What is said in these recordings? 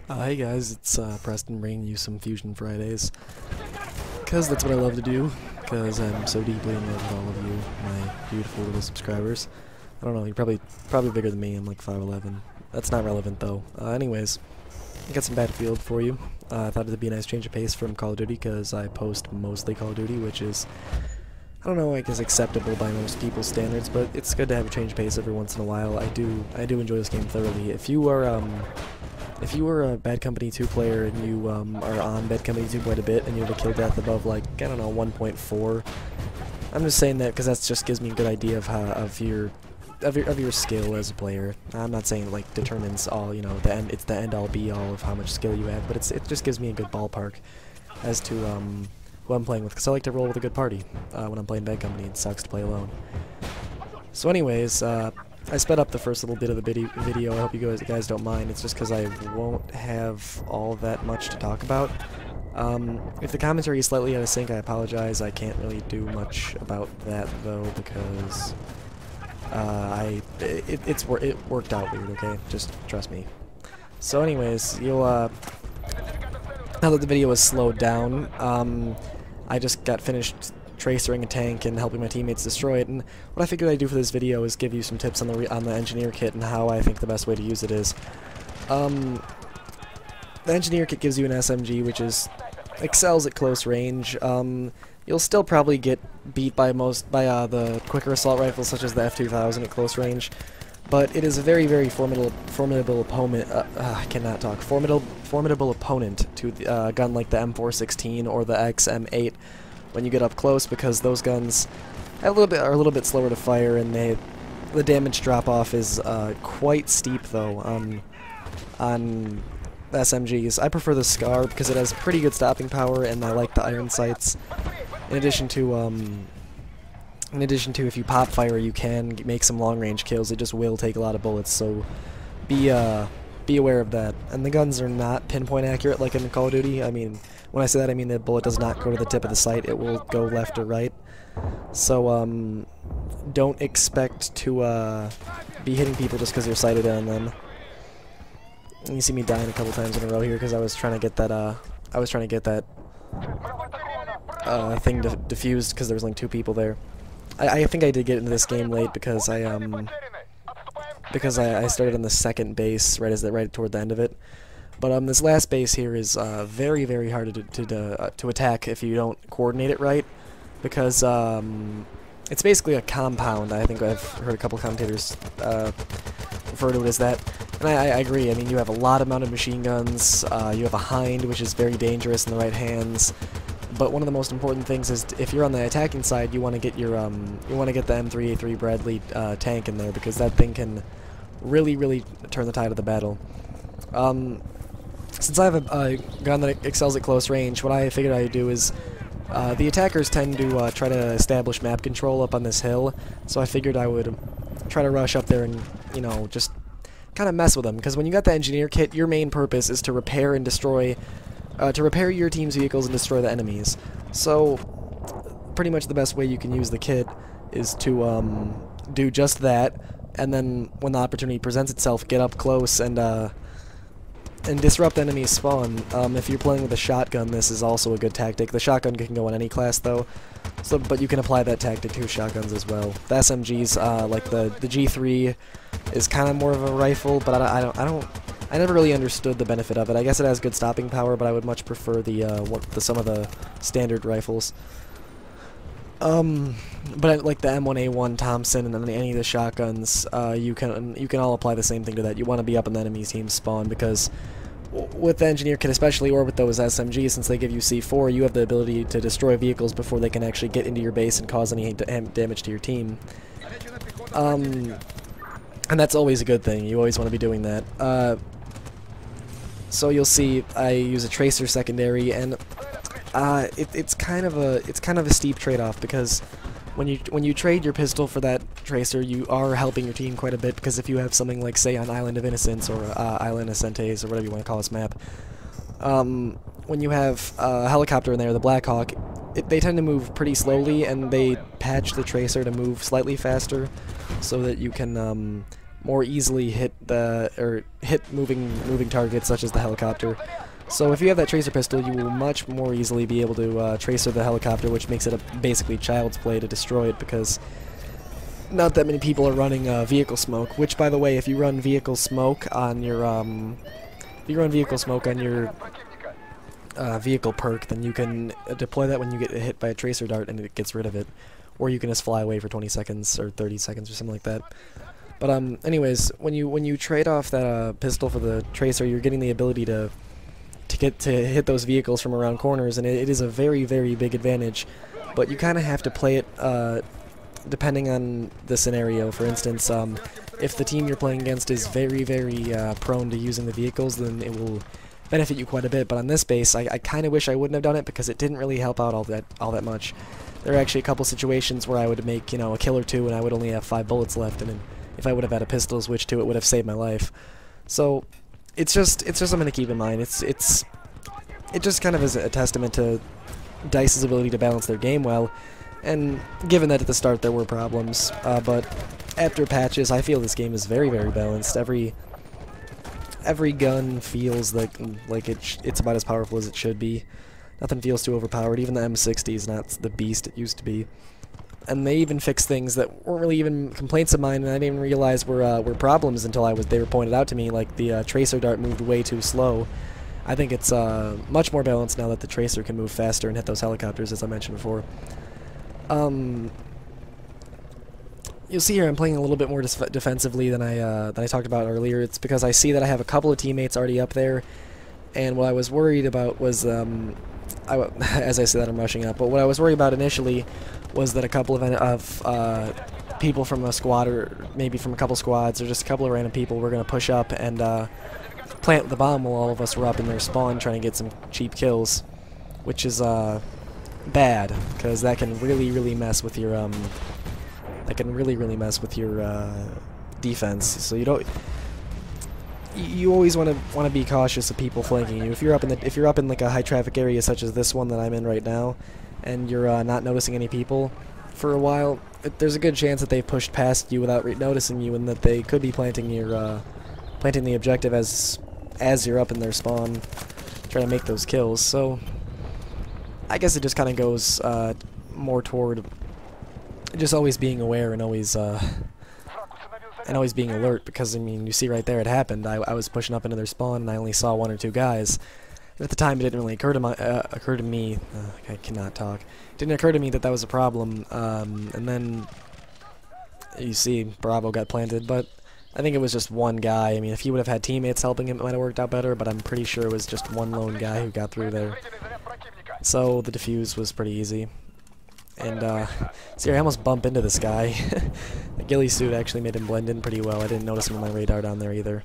Hey guys, it's Preston bringing you some Fusion Fridays, because that's what I love to do, because I'm so deeply in love with all of you, my beautiful little subscribers. I don't know, you're probably bigger than me. I'm like 5'11". That's not relevant though. Anyways, I got some Battlefield for you. I thought it'd be a nice change of pace from Call of Duty, because I post mostly Call of Duty, which is, I don't know, I guess acceptable by most people's standards, but it's good to have a change of pace every once in a while. I do enjoy this game thoroughly. If you were a Bad Company 2 player and you are on Bad Company 2 quite a bit and you have a kill death above, like, I don't know, 1.4, I'm just saying that because that just gives me a good idea of how of your skill as a player. I'm not saying it like determines all, you know, it's the end all be all of how much skill you have, but it just gives me a good ballpark as to who I'm playing with, because I like to roll with a good party when I'm playing Bad Company. It sucks to play alone. So anyways, I sped up the first little bit of the video. I hope you guys don't mind. It's just because I won't have all that much to talk about. If the commentary is slightly out of sync, I apologize. I can't really do much about that though, because it worked out weird. Okay, just trust me. So anyways, you'll now that the video is slowed down, I just got finished tracering a tank and helping my teammates destroy it, and what I figured I'd do for this video is give you some tips on the engineer kit and how I think the best way to use it is. The engineer kit gives you an SMG which excels at close range. You'll still probably get beat by the quicker assault rifles such as the F2000 at close range, but it is a very formidable opponent. I cannot talk. Formidable opponent to a gun like the M416 or the XM8 when you get up close, because those guns are a little bit slower to fire, and the damage drop off is quite steep though on SMGs. I prefer the Scar because it has pretty good stopping power, and I like the iron sights. In addition to if you pop fire, you can make some long range kills. It just will take a lot of bullets, so be aware of that. And the guns are not pinpoint accurate like in Call of Duty. I mean, when I say that, I mean the bullet does not go to the tip of the sight. It will go left or right. So don't expect to be hitting people just because you're sighted on them. And you see me dying a couple times in a row here because I was trying to get that thing defused because there was like 2 people there. I think I did get into this game late because I started on the second base right toward the end of it. But this last base here is very hard to attack if you don't coordinate it right, because it's basically a compound. I think I've heard a couple commentators refer to it as that, and I agree. I mean, you have a lot amount of machine guns. You have a Hind, which is very dangerous in the right hands. But one of the most important things is, if you're on the attacking side, you want to get your the M3A3 Bradley tank in there, because that thing can really turn the tide of the battle. Since I have a gun that excels at close range, what I figured I'd do is, the attackers tend to try to establish map control up on this hill, so I figured I would try to rush up there and, you know, just kind of mess with them, because when you got the engineer kit, your main purpose is to repair and destroy, to repair your team's vehicles and destroy the enemies. So, pretty much the best way you can use the kit is to do just that, and then when the opportunity presents itself, get up close and disrupt enemies' spawn. If you're playing with a shotgun, this is also a good tactic. The shotgun can go in any class though, but you can apply that tactic to shotguns as well. The SMGs, like the G3, is kind of more of a rifle, but I never really understood the benefit of it. I guess it has good stopping power, but I would much prefer some of the standard rifles. But like the M1A1 Thompson and then any of the shotguns, you can all apply the same thing to that. You want to be up in the enemy's team spawn, because with the engineer kit especially, or with those SMGs, since they give you C4, you have the ability to destroy vehicles before they can actually get into your base and cause any damage to your team. And that's always a good thing. You always want to be doing that. So you'll see I use a tracer secondary, and it's kind of a steep trade-off, because when you trade your pistol for that tracer, you are helping your team quite a bit, because if you have something like, say, on Island of Innocence or Island Ascentes or whatever you want to call this map, when you have a helicopter in there, the Black Hawk, they tend to move pretty slowly, and they patch the tracer to move slightly faster, so that you can more easily hit moving targets such as the helicopter. So if you have that tracer pistol, you will much more easily be able to tracer the helicopter, which makes it basically child's play to destroy it, because not that many people are running vehicle smoke. Which, by the way, if you run vehicle smoke on your vehicle perk, then you can deploy that when you get hit by a tracer dart, and it gets rid of it. Or you can just fly away for 20 seconds or 30 seconds or something like that. But anyways, when you trade off that pistol for the tracer, you're getting the ability to hit those vehicles from around corners, and it is a very, very big advantage. But you kind of have to play it depending on the scenario. For instance, if the team you're playing against is very, very prone to using the vehicles, then it will benefit you quite a bit. But on this base, I kind of wish I wouldn't have done it, because it didn't really help out all that much. There are actually a couple situations where I would make, a kill or two, and I would only have 5 bullets left, and if I would have had a pistol switch to it, would have saved my life. So it's just something to keep in mind. It just kind of is a testament to DICE's ability to balance their game well. And given that at the start there were problems, but after patches, I feel this game is very, very balanced. Every gun feels like it's about as powerful as it should be. Nothing feels too overpowered. Even the M60 is not the beast it used to be. And they even fixed things that weren't really even complaints of mine, and I didn't even realize were problems until they were pointed out to me. Like the tracer dart moved way too slow. I think it's much more balanced now that the tracer can move faster and hit those helicopters, as I mentioned before. You'll see here I'm playing a little bit more defensively than I talked about earlier. It's because I see that I have a couple of teammates already up there, and what I was worried about was, as I say that I'm rushing up, but what I was worried about initially was that a couple of people from a squad, or maybe from a couple squads, or just a couple of random people were going to push up and plant the bomb while all of us were up in their spawn trying to get some cheap kills, which is bad, because that can really mess with your defense. So you always want to be cautious of people flanking you. If you're up in like a high traffic area such as this one that I'm in right now, and you're not noticing any people for a while, there's a good chance that they've pushed past you without noticing you, and that they could be planting the objective as you're up in their spawn, trying to make those kills. So I guess it just kind of goes more toward just always being aware and always being alert, because I mean, you see right there it happened. I was pushing up into their spawn and I only saw 1 or 2 guys. And at the time it didn't really occur to me I cannot talk. It didn't occur to me that was a problem. And then you see Bravo got planted, but I think it was just one guy. I mean, if he would have had teammates helping him, it might have worked out better, but I'm pretty sure it was just one lone guy who got through there. So the defuse was pretty easy. And, see, I almost bumped into this guy. The ghillie suit actually made him blend in pretty well. I didn't notice him on my radar down there either.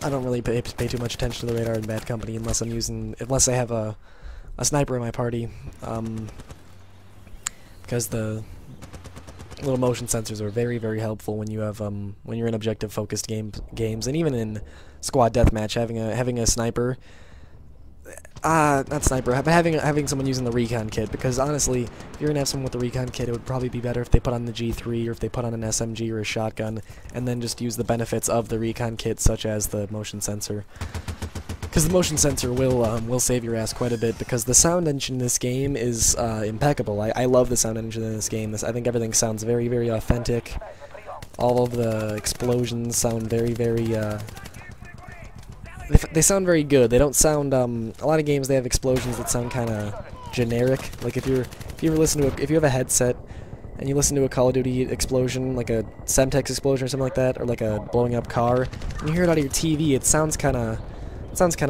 I don't really pay too much attention to the radar in bad company unless I have a sniper in my party. Because the little motion sensors are very, very helpful when you have when you're in objective-focused games, and even in squad deathmatch, having a sniper. Not sniper, but having someone using the recon kit, because honestly, if you're gonna have someone with the recon kit, it would probably be better if they put on the G3, or if they put on an SMG or a shotgun, and then just use the benefits of the recon kit, such as the motion sensor. Because the motion sensor will save your ass quite a bit, because the sound engine in this game is impeccable. I love the sound engine in this game. I think everything sounds very, very authentic. All of the explosions sound very, very they sound very good. They don't sound a lot of games they have explosions that sound kind of generic. Like if you have a headset and you listen to a Call of Duty explosion, like a Semtex explosion or something like that, or like a blowing up car, and you hear it out of your TV, it sounds kind of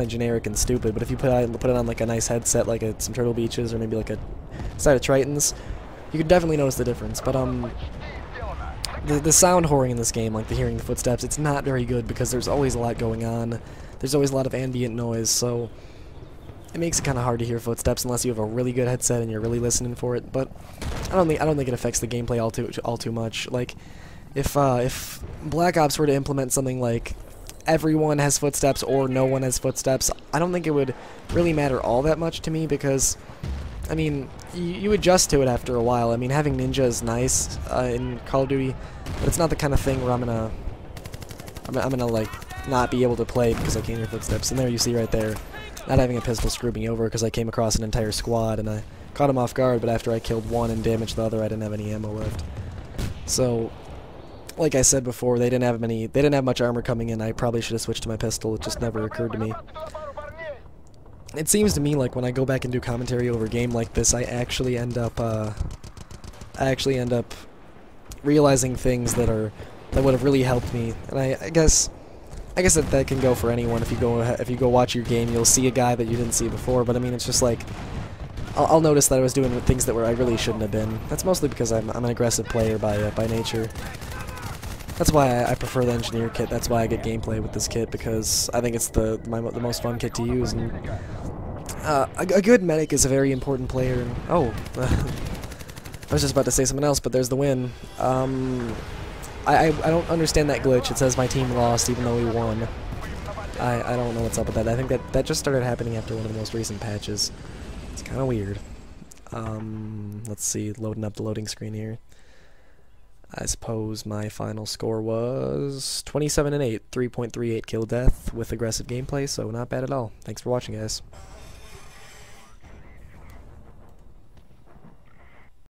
generic and stupid. But if you put it on like a nice headset, like some Turtle Beaches or maybe like a side of Tritons, you could definitely notice the difference. But the sound whoring in this game, like the hearing the footsteps, it's not very good, because there's always a lot going on. There's always a lot of ambient noise, so it makes it kind of hard to hear footsteps unless you have a really good headset and you're really listening for it. But I don't think it affects the gameplay all too much. Like if Black Ops were to implement something like everyone has footsteps or no one has footsteps, I don't think it would really matter all that much to me, because I mean, you adjust to it after a while. I mean, having ninja is nice in Call of Duty, but it's not the kind of thing where I'm gonna like not be able to play because I can't hear footsteps. And there you see right there, not having a pistol screwed me over because I came across an entire squad and I caught him off guard. But after I killed one and damaged the other, I didn't have any ammo left. So, like I said before, they didn't have much armor coming in. I probably should have switched to my pistol. It just never occurred to me. It seems to me like when I go back and do commentary over a game like this, I actually end up realizing things that would have really helped me. And I guess that can go for anyone. If you go watch your game, you'll see a guy that you didn't see before. But I mean, it's just like I'll notice that I was doing things that I really shouldn't have been. That's mostly because I'm an aggressive player by nature. That's why I prefer the engineer kit. That's why I get gameplay with this kit, because I think it's the most fun kit to use. And a good medic is a very important player. And, oh, I was just about to say something else, but there's the win. I don't understand that glitch. It says my team lost even though we won. I don't know what's up with that. I think that just started happening after one of the most recent patches. It's kind of weird. Let's see, loading up the loading screen here. I suppose my final score was 27-8, 3.38 kill death with aggressive gameplay, so not bad at all. Thanks for watching, guys.